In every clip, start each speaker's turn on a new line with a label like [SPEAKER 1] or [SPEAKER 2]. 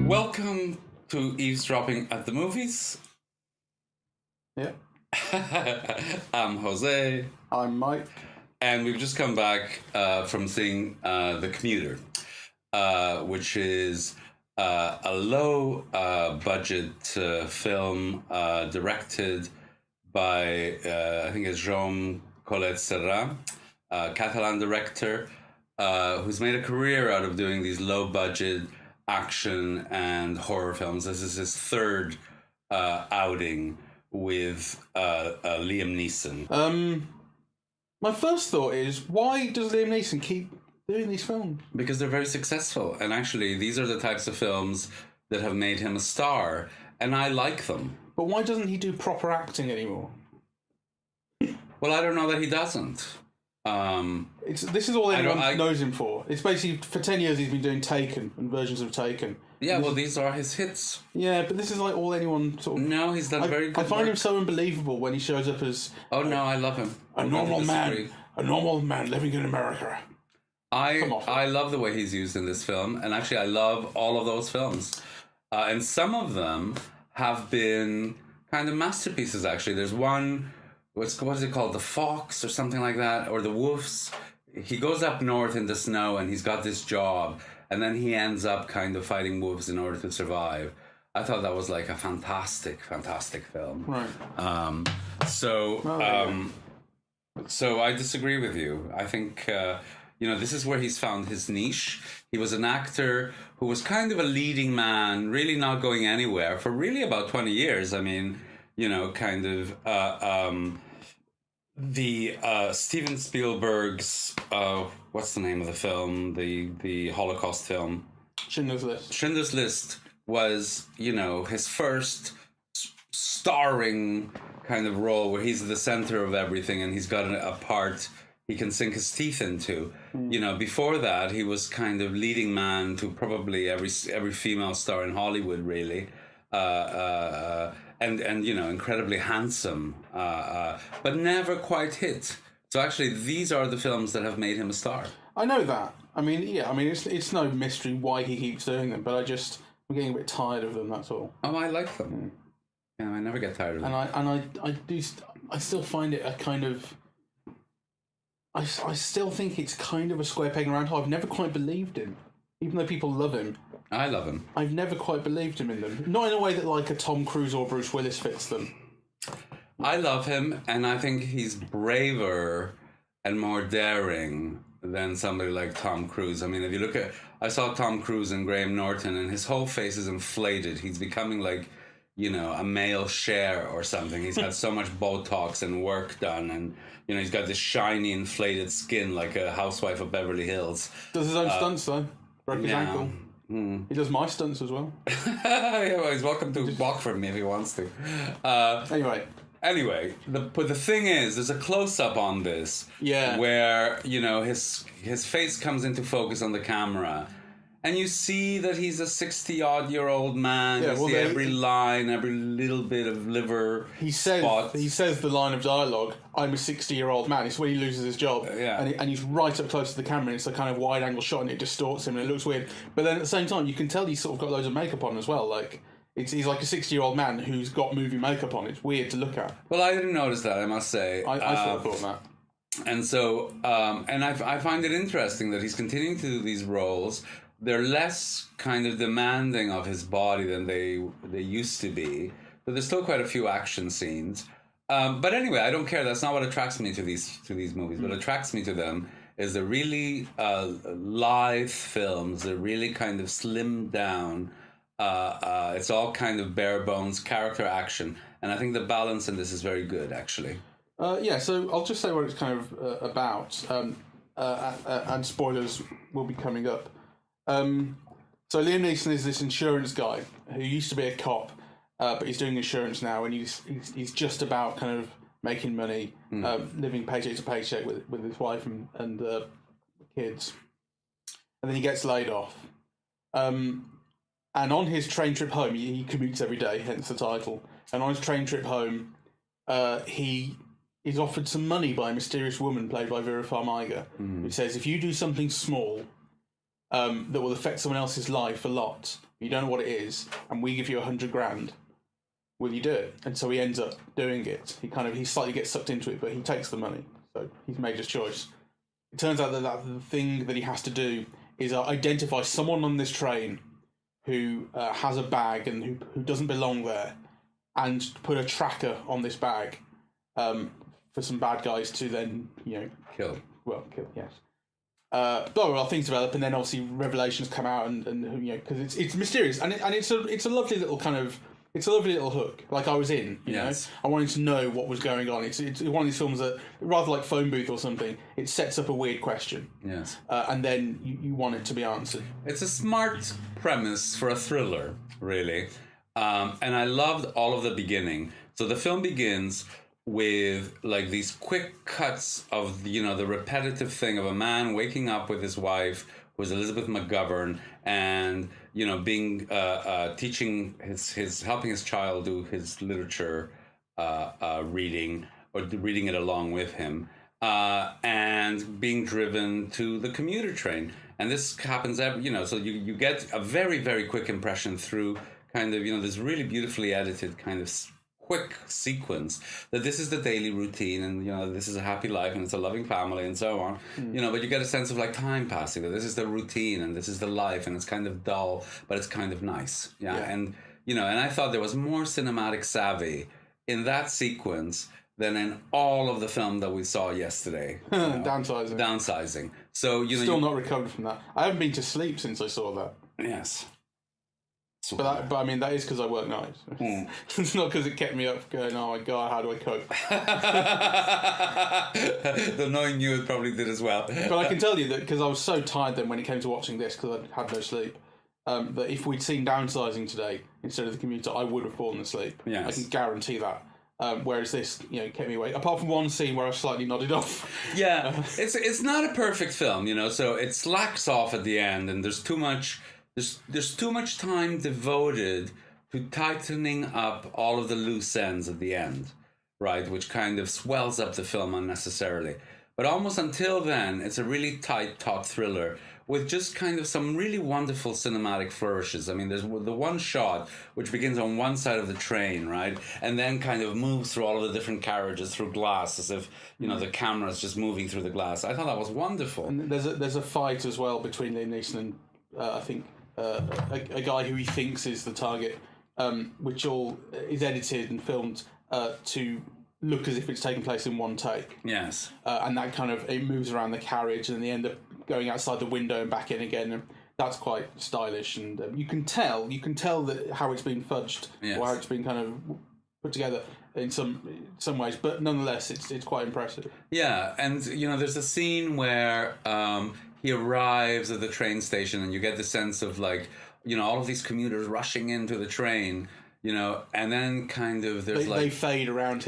[SPEAKER 1] Welcome to Eavesdropping at the Movies.
[SPEAKER 2] Yeah.
[SPEAKER 1] I'm José.
[SPEAKER 2] I'm Mike.
[SPEAKER 1] And we've just come back from seeing The Commuter, which is a low budget film directed by, I think it's Collet-Serra, Catalan director, who's made a career out of doing these low budget action and horror films. This is his third outing with Liam Neeson.
[SPEAKER 2] My first thought is, why does Liam Neeson keep doing these films?
[SPEAKER 1] Because they're very successful, and actually these are the types of films that have made him a star, and I like them.
[SPEAKER 2] But why doesn't he do proper acting anymore?
[SPEAKER 1] Well, I don't know that he doesn't.
[SPEAKER 2] This is all anyone knows him for. It's basically, for 10 years he's been doing Taken and versions of Taken.
[SPEAKER 1] Yeah, well, these are his hits.
[SPEAKER 2] Yeah, but this is like all anyone sort of...
[SPEAKER 1] No, he's done very good
[SPEAKER 2] I find
[SPEAKER 1] work.
[SPEAKER 2] him so unbelievable when he shows up as...
[SPEAKER 1] Oh, no, I love him.
[SPEAKER 2] A normal man living in America.
[SPEAKER 1] I love the way he's used in this film, and actually I love all of those films. And some of them have been kind of masterpieces, actually. There's one, what is it called? The Fox or something like that, or The Wolves. He goes up north in the snow and he's got this job, and then he ends up kind of fighting wolves in order to survive. I thought that was like a fantastic film.
[SPEAKER 2] Right.
[SPEAKER 1] So I disagree with you. I think, this is where he's found his niche. He was an actor who was kind of a leading man, really not going anywhere for really about 20 years. I mean, Steven Spielberg's, what's the name of the film? The Holocaust film?
[SPEAKER 2] Schindler's List.
[SPEAKER 1] Schindler's List was, his first starring kind of role where he's the center of everything and he's got a part he can sink his teeth into. Before that, he was kind of leading man to probably every female star in Hollywood, really. And incredibly handsome, but never quite hit. So actually, these are the films that have made him a star.
[SPEAKER 2] I know that. It's no mystery why he keeps doing them, but I'm getting a bit tired of them. That's all.
[SPEAKER 1] Oh, I like them. Yeah, I never get tired of them.
[SPEAKER 2] I still find it a kind of. I still think it's kind of a square peg and round hole. I've never quite believed him, even though people love him.
[SPEAKER 1] I love him.
[SPEAKER 2] I've never quite believed him in them. Not in a way that like a Tom Cruise or Bruce Willis fits them.
[SPEAKER 1] I love him, and I think he's braver and more daring than somebody like Tom Cruise. I mean, if you look at... I saw Tom Cruise and Graham Norton, and his whole face is inflated. He's becoming like, a male Cher or something. He's had so much Botox and work done, and, he's got this shiny, inflated skin like a housewife of Beverly Hills.
[SPEAKER 2] Does his own stunts, though. Broke his ankle. He does my stunts as well.
[SPEAKER 1] Yeah, well, he's welcome to walk for me if he wants to. Anyway, but the thing is, there's a close-up on this, where his face comes into focus on the camera, and you see that he's a 60-odd-year-old man. You see every line, every little bit of liver spot.
[SPEAKER 2] He says the line of dialogue, "I'm a 60-year-old man." It's when he loses his job.
[SPEAKER 1] Yeah.
[SPEAKER 2] And he's right up close to the camera, and it's a kind of wide-angle shot, and it distorts him, and it looks weird. But then at the same time, you can tell he's sort of got loads of makeup on as well. Like, he's like a 60-year-old man who's got movie makeup on. It's weird to look at.
[SPEAKER 1] Well, I didn't notice that, I must say.
[SPEAKER 2] I sort of thought that.
[SPEAKER 1] And so, I find it interesting that he's continuing to do these roles. They're less kind of demanding of his body than they used to be, but there's still quite a few action scenes. But anyway, I don't care. That's not what attracts me to these movies. What attracts me to them is the really lithe films. They're really kind of slimmed down. It's all kind of bare bones character action, and I think the balance in this is very good, actually.
[SPEAKER 2] So I'll just say what it's kind of about, and spoilers will be coming up. So Liam Neeson is this insurance guy who used to be a cop, but he's doing insurance now, and he's just about kind of making money, living paycheck to paycheck with his wife and kids, and then he gets laid off. And on his train trip home, he commutes every day, hence the title. And on his train trip home, he is offered some money by a mysterious woman played by Vera Farmiga, who says, if you do something small that will affect someone else's life a lot, you don't know what it is, and we give you $100,000, will you do it? And so he ends up doing it. He slightly gets sucked into it, but he takes the money. So he's made his choice. It turns out that the thing that he has to do is identify someone on this train who has a bag and who doesn't belong there, and put a tracker on this bag for some bad guys to then,
[SPEAKER 1] Kill.
[SPEAKER 2] Well, kill, yes. Blah, blah, blah, things develop, and then obviously revelations come out, and because it's mysterious, and it's a lovely little kind of. It's a lovely little hook, like I was in, you know. I wanted to know what was going on. It's one of these films that, rather like Phone Booth or something, it sets up a weird question.
[SPEAKER 1] Yes.
[SPEAKER 2] And then you want it to be answered.
[SPEAKER 1] It's a smart premise for a thriller, really. And I loved all of the beginning. So the film begins with like these quick cuts of, the repetitive thing of a man waking up with his wife, who is Elizabeth McGovern, and being teaching helping his child do his literature reading, or reading it along with him, and being driven to the commuter train. And this happens so you get a very, very quick impression through kind of this really beautifully edited kind of quick sequence that this is the daily routine, and this is a happy life, and it's a loving family, and so on. But you get a sense of like time passing, that this is the routine and this is the life, and it's kind of dull, but it's kind of nice. And and I thought there was more cinematic savvy in that sequence than in all of the film that we saw yesterday. Downsizing. So
[SPEAKER 2] still not recovered from that. I haven't been to sleep since I saw that.
[SPEAKER 1] Yes.
[SPEAKER 2] But I mean, that is because I work nights. It's not because it kept me up going, oh my God, how do I cope?
[SPEAKER 1] Though knowing you, it probably did as well.
[SPEAKER 2] But I can tell you that because I was so tired then when it came to watching this, because I had no sleep, that if we'd seen Downsizing today instead of The Commuter, I would have fallen asleep.
[SPEAKER 1] Yes.
[SPEAKER 2] I can guarantee that. Whereas this, kept me awake. Apart from one scene where I slightly nodded off.
[SPEAKER 1] Yeah, it's not a perfect film, so it slacks off at the end, and there's too much... There's too much time devoted to tightening up all of the loose ends at the end, right? Which kind of swells up the film unnecessarily. But almost until then, it's a really tight, taut thriller with just kind of some really wonderful cinematic flourishes. I mean, there's the one shot which begins on one side of the train, right? And then kind of moves through all of the different carriages through glass, as if, the camera's just moving through the glass. I thought that was wonderful.
[SPEAKER 2] And there's a fight as well between Liam Neeson and, I think... a guy who he thinks is the target, which all is edited and filmed to look as if it's taken place in one take.
[SPEAKER 1] Yes.
[SPEAKER 2] And that kind of, it moves around the carriage, and then they end up going outside the window and back in again. And that's quite stylish, and you can tell that how it's been fudged, or how it's been kind of put together in some ways. But nonetheless, it's quite impressive.
[SPEAKER 1] Yeah, and there's a scene where he arrives at the train station, and you get the sense of like, all of these commuters rushing into the train, and then kind of
[SPEAKER 2] they fade around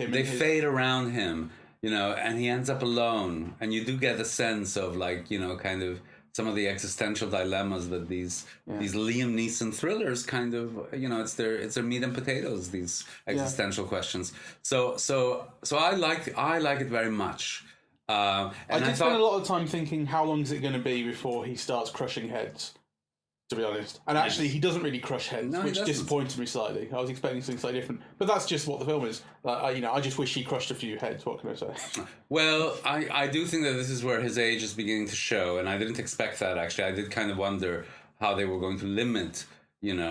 [SPEAKER 2] him.
[SPEAKER 1] And he ends up alone, and you do get the sense of like, kind of some of the existential dilemmas that these Liam Neeson thrillers kind of, it's their meat and potatoes, these existential questions. So I like it very much.
[SPEAKER 2] I did spend a lot of time thinking, how long is it going to be before he starts crushing heads, to be honest. And actually, he doesn't really crush heads, which disappointed me slightly. I was expecting something slightly different. But that's just what the film is. I just wish he crushed a few heads, what can I say?
[SPEAKER 1] Well, I do think that this is where his age is beginning to show, and I didn't expect that, actually. I did kind of wonder how they were going to limit,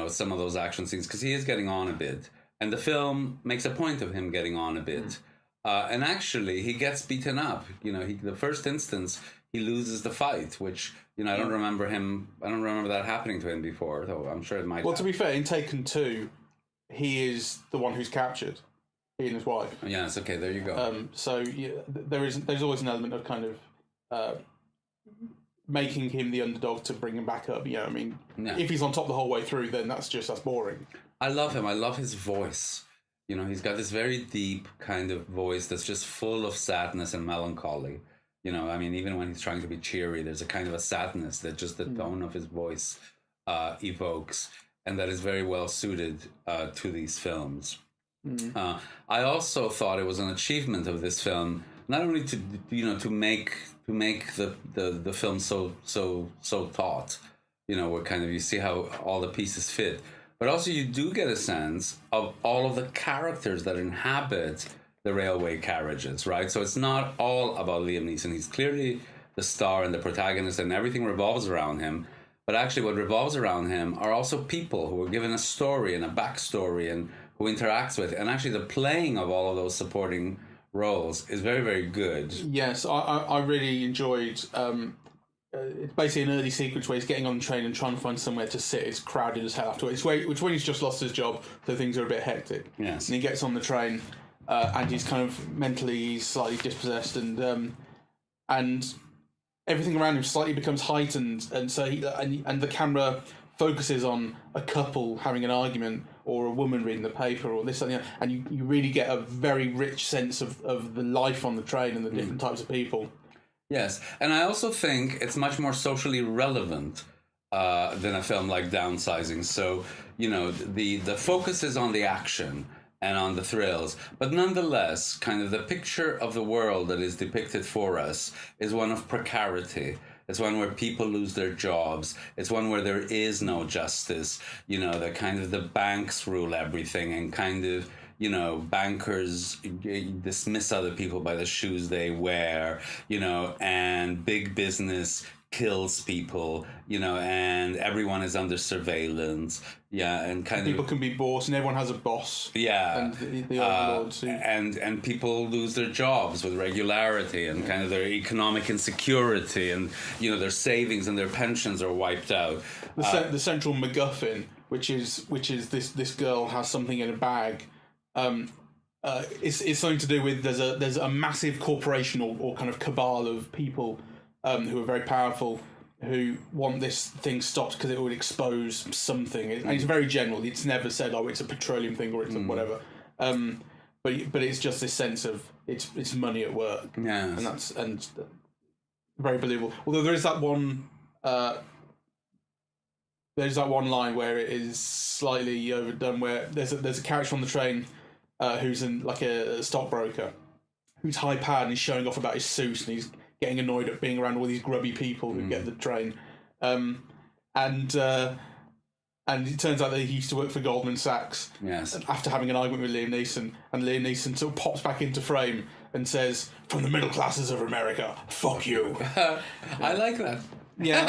[SPEAKER 1] some of those action scenes, because he is getting on a bit. And the film makes a point of him getting on a bit. And actually, he gets beaten up. The first instance, he loses the fight, which, I don't remember that happening to him before, though I'm sure it might.
[SPEAKER 2] Well, to be fair, in Taken 2, he is the one who's captured, he and his wife.
[SPEAKER 1] Yes, okay, there you go.
[SPEAKER 2] So there's always an element of kind of making him the underdog to bring him back up. If he's on top the whole way through, then that's boring.
[SPEAKER 1] I love him. I love his voice. He's got this very deep kind of voice that's just full of sadness and melancholy. Even when he's trying to be cheery, there's a kind of a sadness that just the tone of his voice evokes, and that is very well suited to these films. I also thought it was an achievement of this film, not only to make the film so taut, where kind of you see how all the pieces fit, but also you do get a sense of all of the characters that inhabit the railway carriages, right? So it's not all about Liam Neeson. He's clearly the star and the protagonist, and everything revolves around him. But actually, what revolves around him are also people who are given a story and a backstory and who interacts with. And actually, the playing of all of those supporting roles is very, very good.
[SPEAKER 2] Yes, I really enjoyed. It's basically an early sequence where he's getting on the train and trying to find somewhere to sit. It's crowded as hell afterwards. It's when he's just lost his job, so things are a bit hectic.
[SPEAKER 1] Yes.
[SPEAKER 2] And he gets on the train. And he's kind of mentally slightly dispossessed, and everything around him slightly becomes heightened, and so and the camera focuses on a couple having an argument or a woman reading the paper or this and you really get a very rich sense of the life on the train and the different types of people.
[SPEAKER 1] Yes, and I also think it's much more socially relevant than a film like Downsizing. So the focus is on the action and on the thrills, but nonetheless, kind of the picture of the world that is depicted for us is one of precarity. It's one where people lose their jobs. It's one where there is no justice. That kind of the banks rule everything, and kind of bankers dismiss other people by the shoes they wear. And big business kills people, and everyone is under surveillance. Yeah, and kind
[SPEAKER 2] people can be bought, and everyone has a boss.
[SPEAKER 1] Yeah,
[SPEAKER 2] and the overlords
[SPEAKER 1] and people lose their jobs with regularity, and kind of their economic insecurity, and their savings and their pensions are wiped out.
[SPEAKER 2] The central MacGuffin, which is this girl has something in a bag. It's something to do with there's a massive corporation or kind of cabal of people who are very powerful, who want this thing stopped because it would expose something. And it's very general. It's never said, it's a petroleum thing or it's a whatever. But it's just this sense of it's money at work.
[SPEAKER 1] Yeah,
[SPEAKER 2] and that's very believable. Although there is that one. There's that one line where it is slightly overdone, where there's a character on the train who's like a stockbroker, who's high powered and he's showing off about his suit, and he's getting annoyed at being around all these grubby people who get the train, and it turns out that he used to work for Goldman Sachs.
[SPEAKER 1] Yes.
[SPEAKER 2] After having an argument with Liam Neeson, and Liam Neeson sort of pops back into frame and says, "From the middle classes of America, fuck you."
[SPEAKER 1] I like that.
[SPEAKER 2] Yeah,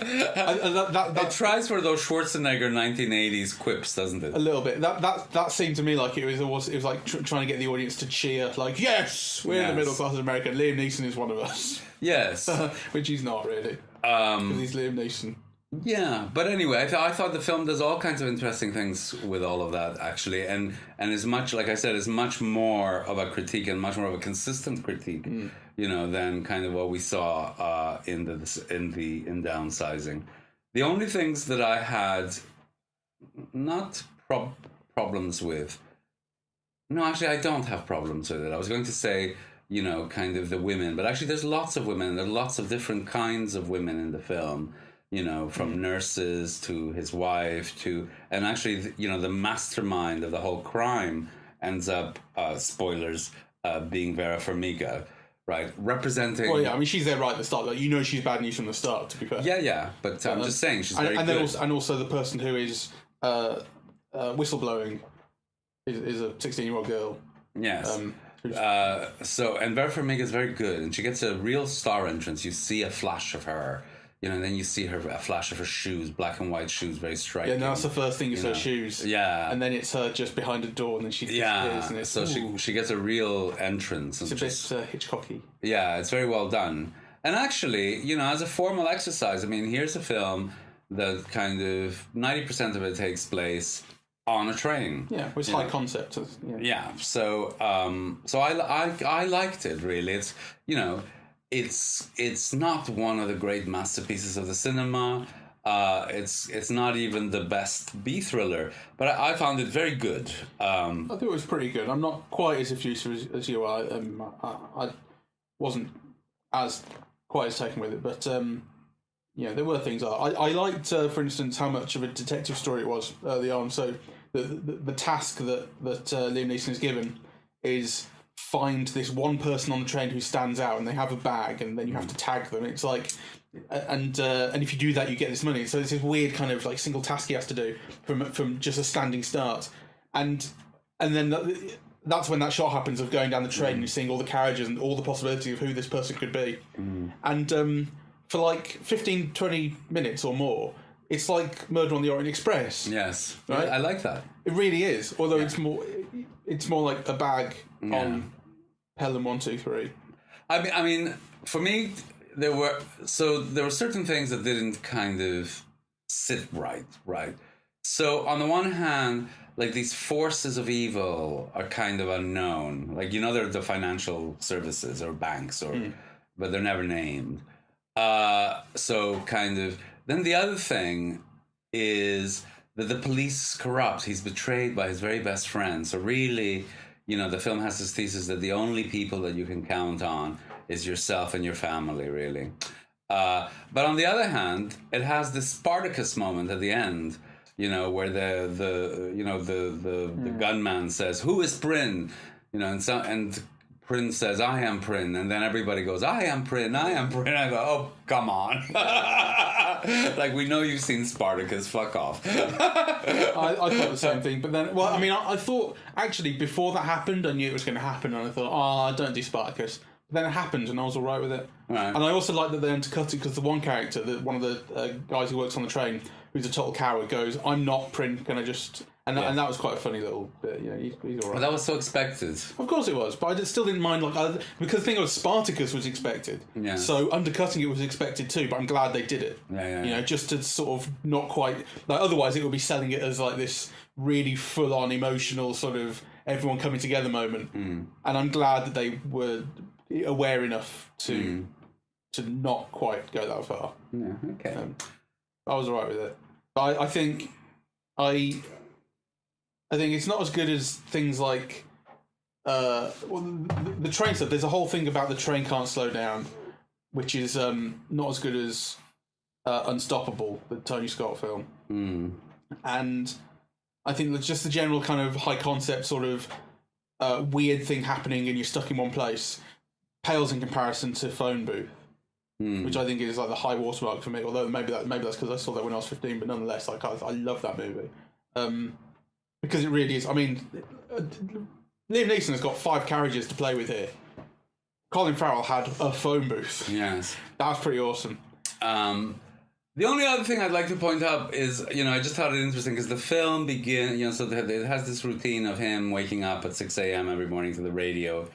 [SPEAKER 1] that tries for those Schwarzenegger 1980s quips, doesn't it?
[SPEAKER 2] A little bit. That seemed to me like it was like trying to get the audience to cheer, like, yes, we're in the middle class of America. Liam Neeson is one of us.
[SPEAKER 1] Yes,
[SPEAKER 2] which he's not really, because he's Liam Neeson.
[SPEAKER 1] Yeah, but anyway, I thought the film does all kinds of interesting things with all of that, actually, and is much, like I said, is much more of a critique and much more of a consistent critique, than kind of what we saw in Downsizing. The only things that I had not problems with, no, actually, I don't have problems with it. I was going to say, kind of the women, but actually, there's lots of women. There are lots of different kinds of women in the film. From nurses to his wife and actually, the mastermind of the whole crime ends up, spoilers, being Vera Farmiga, right? Representing...
[SPEAKER 2] Well, yeah, I mean, she's there right at the start. Like, she's bad news from the start, to be fair.
[SPEAKER 1] Yeah, but I'm just saying, she's very good.
[SPEAKER 2] And also the person who is whistleblowing is a 16-year-old girl.
[SPEAKER 1] Yes. And Vera Farmiga is very good, and she gets a real star entrance. You see a flash of her. And then you see a flash of her shoes, black and white shoes, very striking.
[SPEAKER 2] Yeah, that's the first thing is her shoes.
[SPEAKER 1] Yeah.
[SPEAKER 2] And then it's her just behind a door, and then she disappears. And
[SPEAKER 1] so she gets a real entrance.
[SPEAKER 2] It's a bit Hitchcocky.
[SPEAKER 1] Yeah, it's very well done. And actually, as a formal exercise, I mean, here's a film that kind of 90% of it takes place on a train.
[SPEAKER 2] Yeah, it's high concept.
[SPEAKER 1] Yeah. So I liked it, really. It's, It's not one of the great masterpieces of the cinema. It's not even the best B thriller, but I found it very good.
[SPEAKER 2] I think it was pretty good. I'm not quite as effusive as you are. I wasn't quite as taken with it, but there were things I liked. For instance, how much of a detective story it was early on. So the task that Liam Neeson is given is find this one person on the train who stands out, and they have a bag, and then you have to tag them. It's like, and if you do that, you get this money. So it's this weird kind of like single task he has to do from just a standing start, and then that's when that shot happens of going down the train and you're seeing all the carriages and all the possibility of who this person could be, and for like 15-20 minutes or more, it's like Murder on the Orient Express.
[SPEAKER 1] Yes,
[SPEAKER 2] right.
[SPEAKER 1] I like that.
[SPEAKER 2] It really is. Although it's more like a bag on Pelham 1, 2, 3.
[SPEAKER 1] I mean, for me, there were certain things that didn't kind of sit right. So on the one hand, like these forces of evil are kind of unknown. Like, they're the financial services or banks, but they're never named. So kind of. Then the other thing is that the police is corrupt. He's betrayed by his very best friend. So really, the film has this thesis that the only people that you can count on is yourself and your family, really. But on the other hand, it has this Spartacus moment at the end, where the gunman says, "Who is Prin?" And Prin says, "I am Prin," and then everybody goes, "I am Prin, I am Prin." I go, "Oh, come on!" Like, we know you've seen Spartacus. Fuck off.
[SPEAKER 2] I thought the same thing, but then, I thought actually before that happened, I knew it was going to happen, and I thought, I don't do Spartacus. But then it happened, and I was all right with it.
[SPEAKER 1] Right.
[SPEAKER 2] And I also like that they undercut it because the one character, one of the guys who works on the train, who's a total coward, goes, "I'm not Prin. Can I just?" And that was quite a funny little bit. He's all right.
[SPEAKER 1] But that was so expected.
[SPEAKER 2] Of course it was, but I still didn't mind because the thing was Spartacus was expected.
[SPEAKER 1] Yeah.
[SPEAKER 2] So undercutting it was expected too, but I'm glad they did it.
[SPEAKER 1] Yeah.
[SPEAKER 2] Just to sort of not quite like otherwise it would be selling it as like this really full on emotional sort of everyone coming together moment. And I'm glad that they were aware enough to not quite go that far.
[SPEAKER 1] Yeah. Okay.
[SPEAKER 2] I was alright with it, but I think it's not as good as things like the train stuff. There's a whole thing about the train can't slow down, which is not as good as Unstoppable, the Tony Scott film. And I think that's just the general kind of high concept sort of weird thing happening and you're stuck in one place pales in comparison to Phone Booth, which I think is like the high watermark for me. Although maybe that's because I saw that when I was 15, but nonetheless, like I love that movie. Because it really is. I mean, Liam Neeson has got 5 carriages to play with here. Colin Farrell had a phone booth.
[SPEAKER 1] Yes.
[SPEAKER 2] That was pretty awesome.
[SPEAKER 1] The only other thing I'd like to point out is, I just thought it interesting because the film begins, so it has this routine of him waking up at 6 a.m. every morning to the radio,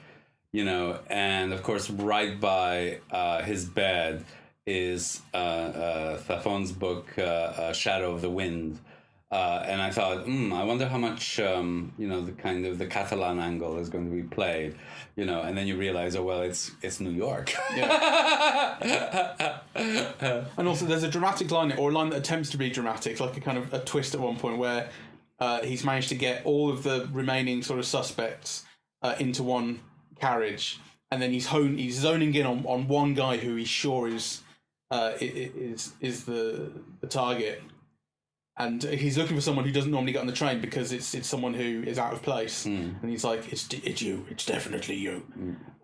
[SPEAKER 1] and of course right by his bed is Thafon's book, Shadow of the Wind. And I thought, I wonder how much, the kind of the Catalan angle is going to be played, and then you realize, it's New York.
[SPEAKER 2] Yeah. And also there's a dramatic line, or a line that attempts to be dramatic, like a kind of a twist at one point where he's managed to get all of the remaining sort of suspects into one carriage, and then he's zoning in on one guy who he's sure is the target. And he's looking for someone who doesn't normally get on the train because it's someone who is out of place. And he's like, it's you. It's definitely you.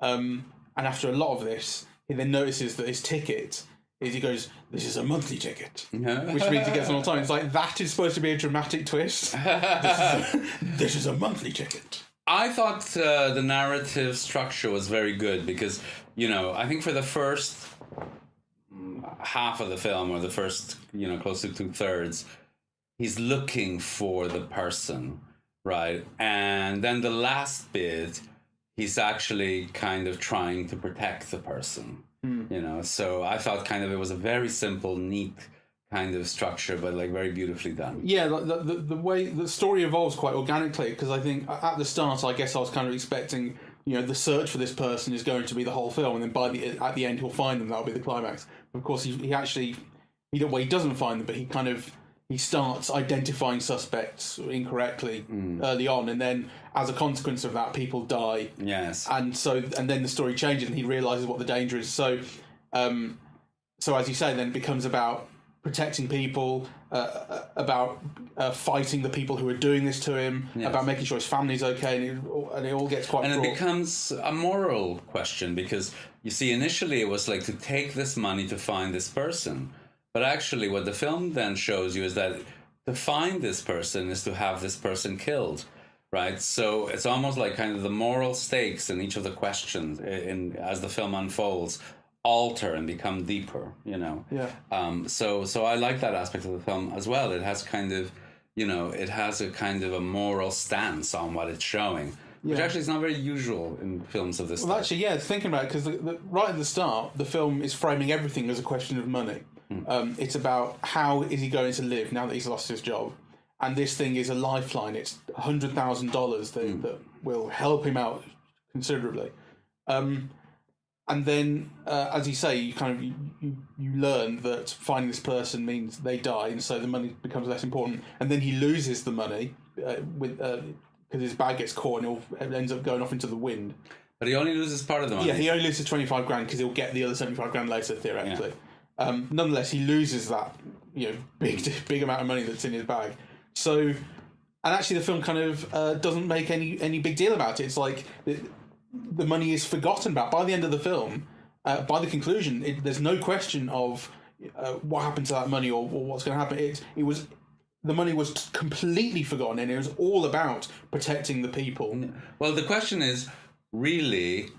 [SPEAKER 2] And after a lot of this, he then notices that his ticket is, he goes, "This is a monthly ticket," which means he gets on all the time. It's like, that is supposed to be a dramatic twist. This is a monthly ticket.
[SPEAKER 1] I thought the narrative structure was very good because, I think for the first half of the film, or the first, close to 2/3, he's looking for the person, right? And then the last bit, he's actually kind of trying to protect the person, So I thought kind of it was a very simple, neat kind of structure, but like very beautifully done. Yeah,
[SPEAKER 2] like the way the story evolves quite organically, because I think at the start, I guess I was kind of expecting, the search for this person is going to be the whole film, and then at the end he'll find them. That'll be the climax. But of course, he doesn't find them, but he starts identifying suspects incorrectly early on, and then as a consequence of that, people die.
[SPEAKER 1] Yes.
[SPEAKER 2] And then the story changes, and he realizes what the danger is. So as you say, then it becomes about protecting people, about fighting the people who are doing this to him, about making sure his family's okay, and it all gets quite fraught.
[SPEAKER 1] And it becomes a moral question, because you see, initially it was like to take this money to find this person, but actually what the film then shows you is that to find this person is to have this person killed, right? So it's almost like kind of the moral stakes in each of the questions as the film unfolds alter and become deeper, you know. So I like that aspect of the film as well. It has kind of, you know, it has a kind of a moral stance on what it's showing, which actually is not very usual in films of this type.
[SPEAKER 2] Actually, thinking about it, because right at the start, the film is framing everything as a question of money. It's about how is he going to live now that he's lost his job, and this thing is a lifeline. It's $100,000 that will help him out considerably. And then, as you say, you learn that finding this person means they die, and so the money becomes less important. And then he loses the money because his bag gets caught and it ends up going off into the wind.
[SPEAKER 1] But he only loses part of the money.
[SPEAKER 2] Yeah, he only loses 25 grand because he'll get the other 75 grand later, theoretically. Nonetheless, he loses that big amount of money that's in his bag. So, and actually, the film kind of doesn't make any big deal about it. It's like the money is forgotten about by the end of the film. By the conclusion, there's no question of what happened to that money or what's going to happen. The money was completely forgotten, and it was all about protecting the people.
[SPEAKER 1] Well, the question is really,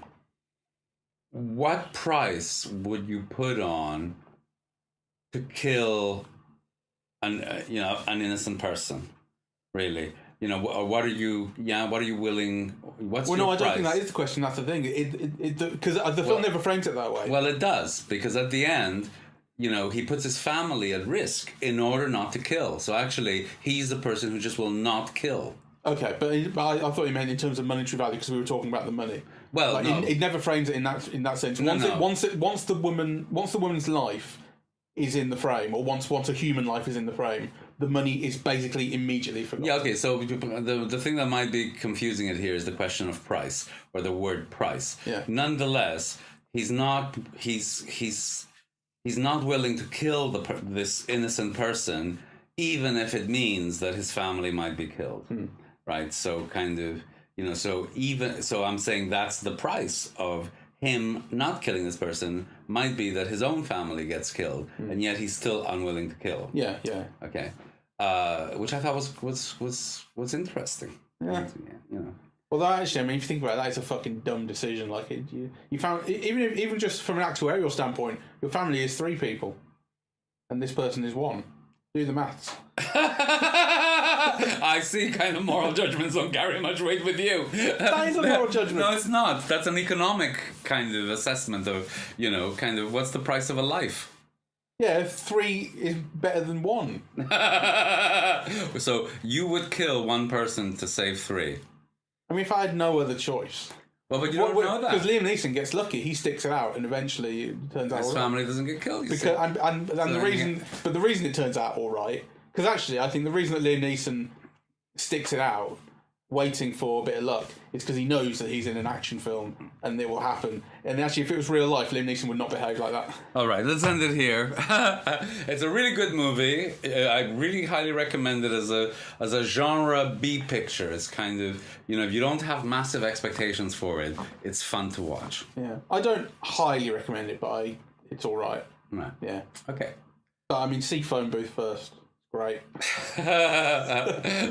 [SPEAKER 1] what price would you put on to kill an innocent person? Really. You know, what are you willing? What's your
[SPEAKER 2] I
[SPEAKER 1] price?
[SPEAKER 2] don't think that is the question. That's the thing. Because the film never frames it that way.
[SPEAKER 1] Well, it does, because at the end, you know, he puts his family at risk in order not to kill. So actually, he's the person who just will not kill.
[SPEAKER 2] Okay, but I thought you meant in terms of monetary value, because we were talking about the money.
[SPEAKER 1] Well, no.
[SPEAKER 2] It never frames it in that sense. Once the woman's life is in the frame, or once a human life is in the frame, the money is basically immediately forgotten.
[SPEAKER 1] Yeah, okay, so the thing that might be confusing it here is the question of price, or the word price.
[SPEAKER 2] Yeah.
[SPEAKER 1] Nonetheless, he's not willing to kill this innocent person, even if it means that his family might be killed. Right? So kind of, you know, so I'm saying that's the price of him not killing this person, might be that his own family gets killed, and yet he's still unwilling to kill.
[SPEAKER 2] Yeah.
[SPEAKER 1] Okay. Which I thought was interesting.
[SPEAKER 2] Yeah.
[SPEAKER 1] You know.
[SPEAKER 2] Well, actually, I mean, if you think about it, that is a fucking dumb decision. Like, you found even just from an actuarial standpoint, your family is 3 people, and this person is 1. Do the maths.
[SPEAKER 1] I see kind of moral judgments don't carry much weight with you.
[SPEAKER 2] That is a moral judgment.
[SPEAKER 1] No, it's not. That's an economic kind of assessment of, you know, kind of what's the price of a life.
[SPEAKER 2] Yeah, 3 is better than 1.
[SPEAKER 1] So you would kill 1 person to save 3.
[SPEAKER 2] I mean, if I had no other choice.
[SPEAKER 1] Well, but you don't know that.
[SPEAKER 2] Because Liam Neeson gets lucky. He sticks it out, and eventually it turns out
[SPEAKER 1] his
[SPEAKER 2] all right.
[SPEAKER 1] family doesn't get killed.
[SPEAKER 2] The reason it turns out all right, because actually I think the reason that Liam Neeson sticks it out, waiting for a bit of luck, is because he knows that he's in an action film and it will happen. And actually, if it was real life, Liam Neeson would not behave like that.
[SPEAKER 1] All right, let's end it here. It's a really good movie. I really highly recommend it as a genre B picture. It's kind of, you know, if you don't have massive expectations for it, it's fun to watch.
[SPEAKER 2] Yeah, I don't highly recommend it, but it's all right.
[SPEAKER 1] Right.
[SPEAKER 2] Yeah.
[SPEAKER 1] Okay.
[SPEAKER 2] But I mean, see Phone Booth first. Great.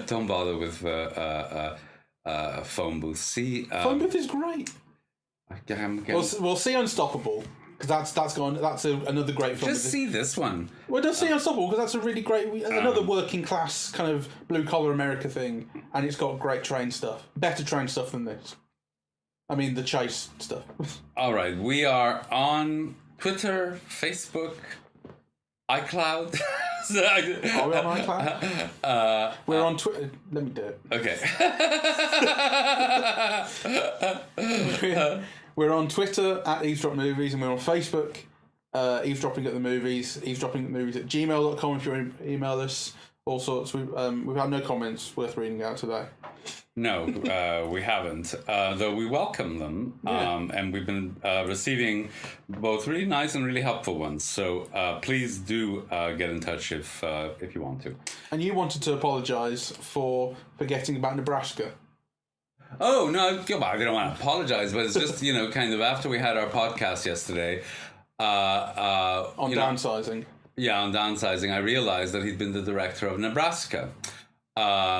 [SPEAKER 1] Don't bother with Phone Booth. See,
[SPEAKER 2] Phone Booth is great. We'll see Unstoppable, because that's another great film.
[SPEAKER 1] Just see this one.
[SPEAKER 2] Well, just see Unstoppable, because that's a really great, another working class kind of blue collar America thing, and it's got great train stuff, better train stuff than this. I mean, the chase stuff.
[SPEAKER 1] All right, we are on Twitter, Facebook, iCloud.
[SPEAKER 2] Are we on iCloud? We're on Twitter. Let me do it.
[SPEAKER 1] Okay.
[SPEAKER 2] We're on Twitter at Eavesdrop Movies, and we're on Facebook, Eavesdropping at the Movies, eavesdropping at the movies at gmail.com if you want to email us. all sorts. We've had no comments worth reading out today.
[SPEAKER 1] No, we haven't. Though we welcome them, and we've been receiving both really nice and really helpful ones. So please do get in touch if you want to.
[SPEAKER 2] And you wanted to apologise for forgetting about Nebraska.
[SPEAKER 1] Oh no, I don't want to apologise, but it's just kind of after we had our podcast yesterday
[SPEAKER 2] on downsizing.
[SPEAKER 1] On downsizing, I realised that he'd been the director of Nebraska.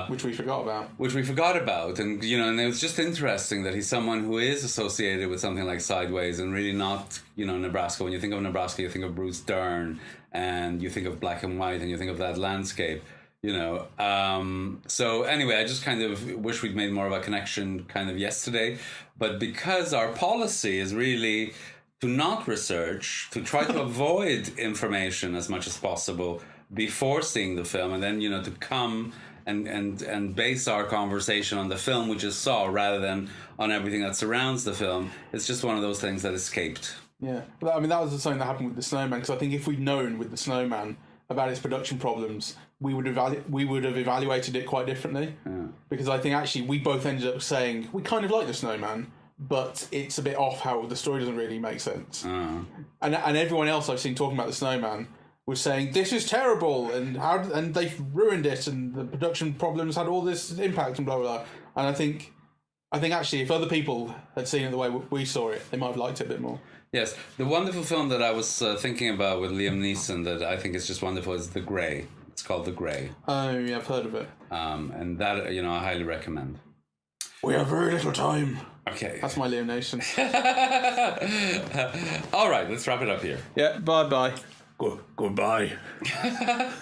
[SPEAKER 2] Which we forgot about.
[SPEAKER 1] And and it was just interesting that he's someone who is associated with something like Sideways and really not Nebraska. When you think of Nebraska, you think of Bruce Dern and you think of Black and White and you think of that landscape, so anyway, I just kind of wish we'd made more of a connection kind of yesterday, but because our policy is really to not research, to try to avoid information as much as possible before seeing the film, and then to come and base our conversation on the film we just saw rather than on everything that surrounds the film. It's just one of those things that escaped.
[SPEAKER 2] Yeah, I mean, that was something that happened with The Snowman, because I think if we'd known with The Snowman about its production problems, we would have evaluated it quite differently. Yeah. Because I think actually we both ended up saying we kind of like The Snowman, but it's a bit off how the story doesn't really make sense. And everyone else I've seen talking about The Snowman was saying this is terrible and they've ruined it and the production problems had all this impact and blah blah blah. And I think actually if other people had seen it the way we saw it, they might have liked it a bit more. Yes,
[SPEAKER 1] the wonderful film that I was thinking about with Liam Neeson that I think is just wonderful is The Grey. It's called The Grey.
[SPEAKER 2] Oh yeah, I've heard of it.
[SPEAKER 1] And that I highly recommend.
[SPEAKER 2] We have very little time.
[SPEAKER 1] Okay.
[SPEAKER 2] That's my Liam Neeson.
[SPEAKER 1] All right, let's wrap it up here.
[SPEAKER 2] Yeah, bye-bye. Goodbye.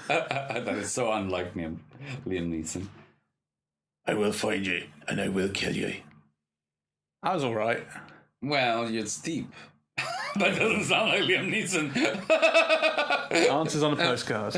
[SPEAKER 1] That is so unlike me, Liam Neeson.
[SPEAKER 2] I will find you and I will kill you. That was all right.
[SPEAKER 1] Well, it's deep. That doesn't sound like Liam Neeson.
[SPEAKER 2] Answers on a postcard.